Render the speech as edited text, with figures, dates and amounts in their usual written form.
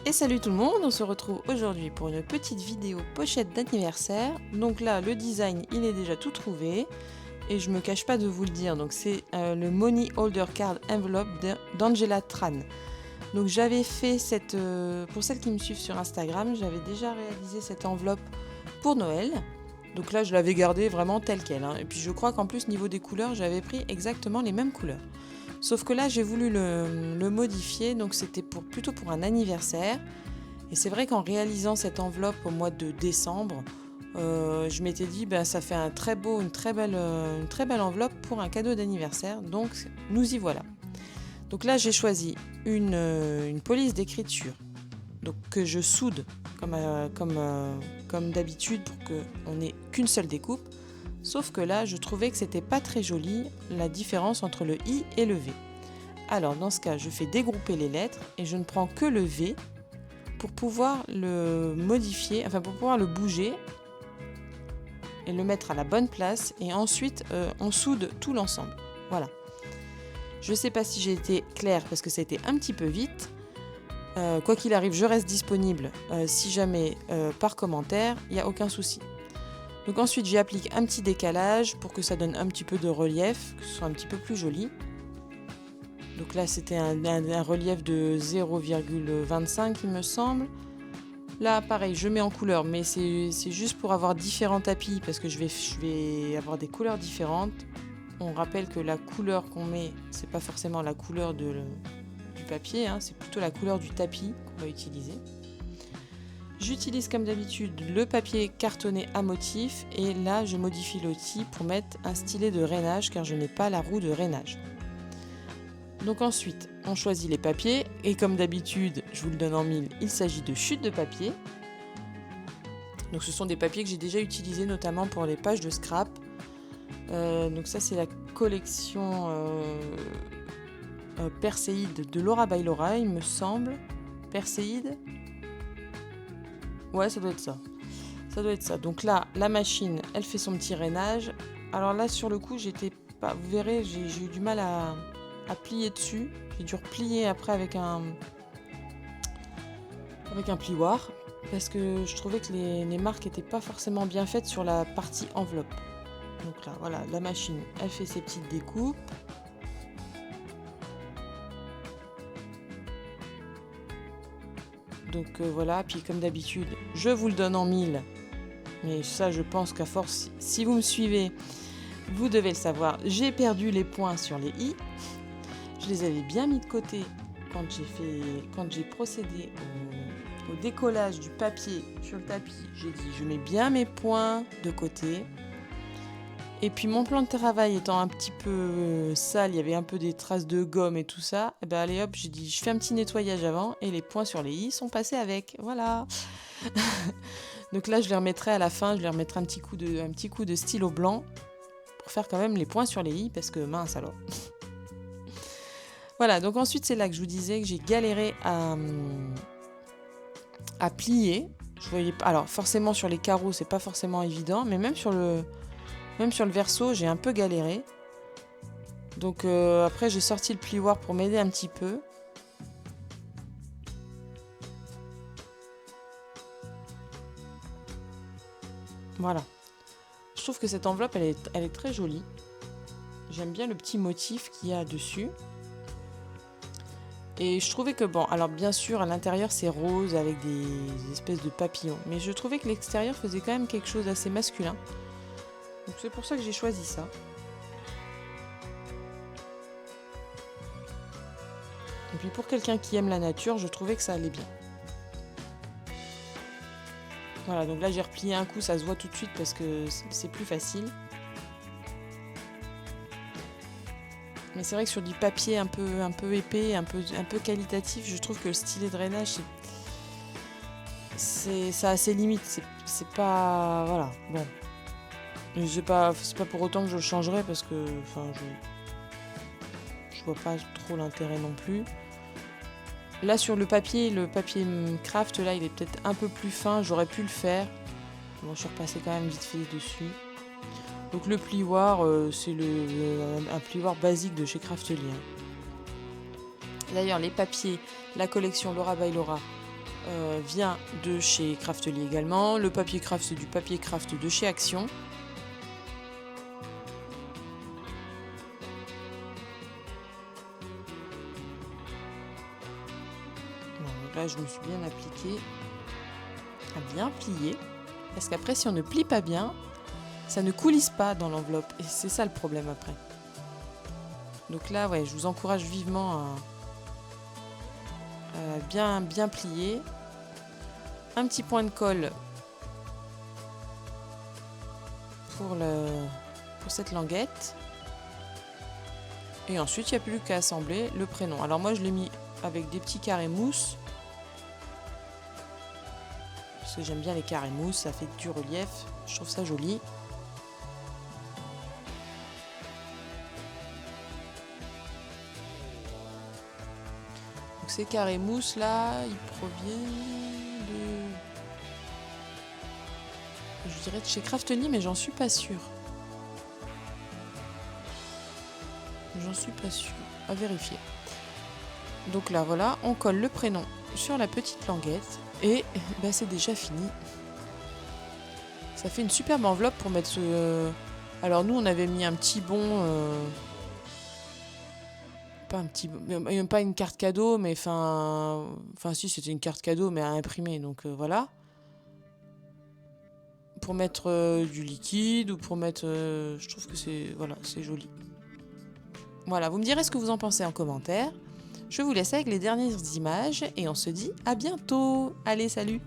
Et salut tout le monde, on se retrouve aujourd'hui pour une petite vidéo pochette d'anniversaire. Donc là, le design, il est déjà tout trouvé et je me cache pas de vous le dire. Donc c'est le Money Holder Card Envelope d'Angela Tran. Donc j'avais fait pour celles qui me suivent sur Instagram, j'avais déjà réalisé cette enveloppe pour Noël. Donc là, je l'avais gardée vraiment telle qu'elle. Et puis je crois qu'en plus, niveau des couleurs, j'avais pris exactement les mêmes couleurs. Sauf que là, j'ai voulu le modifier, donc c'était plutôt pour un anniversaire. Et c'est vrai qu'en réalisant cette enveloppe au mois de décembre, je m'étais dit, ça fait une très belle enveloppe pour un cadeau d'anniversaire. Donc, nous y voilà. Donc là, j'ai choisi une police d'écriture, donc que je soude comme d'habitude pour qu'on n'ait qu'une seule découpe. Sauf que là, je trouvais que c'était pas très joli la différence entre le I et le V. Alors dans ce cas, je fais dégrouper les lettres et je ne prends que le V pour pouvoir le modifier, pour pouvoir le bouger et le mettre à la bonne place. Et ensuite, on soude tout l'ensemble. Voilà. Je ne sais pas si j'ai été claire parce que ça a été un petit peu vite. Quoi qu'il arrive, je reste disponible si jamais par commentaire, il n'y a aucun souci. Donc ensuite, j'y applique un petit décalage pour que ça donne un petit peu de relief, que ce soit un petit peu plus joli. Donc là, c'était un relief de 0,25, il me semble. Là, pareil, je mets en couleur, mais c'est juste pour avoir différents tapis, parce que je vais avoir des couleurs différentes. On rappelle que la couleur qu'on met, c'est pas forcément la couleur du papier, c'est plutôt la couleur du tapis qu'on va utiliser. J'utilise comme d'habitude le papier cartonné à motif et là je modifie l'outil pour mettre un stylet de rainage car je n'ai pas la roue de rainage. Donc ensuite on choisit les papiers et comme d'habitude je vous le donne en mille, il s'agit de chutes de papier. Donc ce sont des papiers que j'ai déjà utilisés notamment pour les pages de scrap. Donc ça c'est la collection Perséide de Laura by Laura il me semble. Perséide. Ouais, ça doit être ça. Ça doit être ça. Donc là, la machine, elle fait son petit rainage. Alors là, sur le coup, vous verrez, j'ai eu du mal à plier dessus. J'ai dû replier après avec un plioir. Parce que je trouvais que les marques n'étaient pas forcément bien faites sur la partie enveloppe. Donc là, voilà, la machine, elle fait ses petites découpes. Donc voilà, puis comme d'habitude, je vous le donne en mille. Mais ça, je pense qu'à force, si vous me suivez, vous devez le savoir. J'ai perdu les points sur les i. Je les avais bien mis de côté quand j'ai procédé au décollage du papier sur le tapis. J'ai dit, je mets bien mes points de côté. Et puis mon plan de travail étant un petit peu sale, il y avait un peu des traces de gomme et tout ça, et allez hop, j'ai dit je fais un petit nettoyage avant et les points sur les i sont passés avec, voilà. Donc là je les remettrai à la fin, je les remettrai un petit coup de stylo blanc pour faire quand même les points sur les i parce que mince alors. Voilà, donc ensuite c'est là que je vous disais que j'ai galéré à plier. Je voyais pas, alors forcément sur les carreaux c'est pas forcément évident, mais même sur le verso, j'ai un peu galéré. Donc après, j'ai sorti le plioir pour m'aider un petit peu. Voilà. Je trouve que cette enveloppe, elle est très jolie. J'aime bien le petit motif qu'il y a dessus. Et je trouvais que, alors bien sûr, à l'intérieur, c'est rose avec des espèces de papillons. Mais je trouvais que l'extérieur faisait quand même quelque chose d'assez masculin. Donc c'est pour ça que j'ai choisi ça. Et puis pour quelqu'un qui aime la nature, je trouvais que ça allait bien. Voilà, donc là j'ai replié un coup, ça se voit tout de suite parce que c'est plus facile. Mais c'est vrai que sur du papier un peu épais, un peu qualitatif, je trouve que le stylet de rainage, ça a ses limites. C'est pas... Voilà, bon. C'est pas pour autant que je le changerai parce que je vois pas trop l'intérêt non plus. Là sur le papier craft là il est peut-être un peu plus fin, j'aurais pu le faire. Bon, je suis repassée quand même vite fait dessus. Donc le plioir, c'est un plioir basique de chez Craftelier. D'ailleurs les papiers, la collection Laura by Laura, vient de chez Craftly également. Le papier craft, c'est du papier craft de chez Action. Donc là, je me suis bien appliquée à bien plier. Parce qu'après, si on ne plie pas bien, ça ne coulisse pas dans l'enveloppe. Et c'est ça le problème après. Donc là, ouais, je vous encourage vivement à bien plier. Un petit point de colle pour cette languette. Et ensuite, il n'y a plus qu'à assembler le prénom. Alors moi, je l'ai mis avec des petits carrés mousse. Parce que j'aime bien les carrés mousse, ça fait du relief. Je trouve ça joli. Donc ces carrés mousse là, ils proviennent je dirais de chez Craftly, mais j'en suis pas sûre. J'en suis pas sûre. À vérifier. Donc là, voilà, on colle le prénom sur la petite languette et bah, c'est déjà fini. Ça fait une superbe enveloppe pour mettre ce... Alors nous, on avait mis un petit bon... Pas un petit... Pas une carte cadeau, mais enfin si, c'était une carte cadeau, mais à imprimer, donc voilà. Pour mettre du liquide ou pour mettre... je trouve que c'est... Voilà, c'est joli. Voilà, vous me direz ce que vous en pensez en commentaire. Je vous laisse avec les dernières images et on se dit à bientôt. Allez, salut!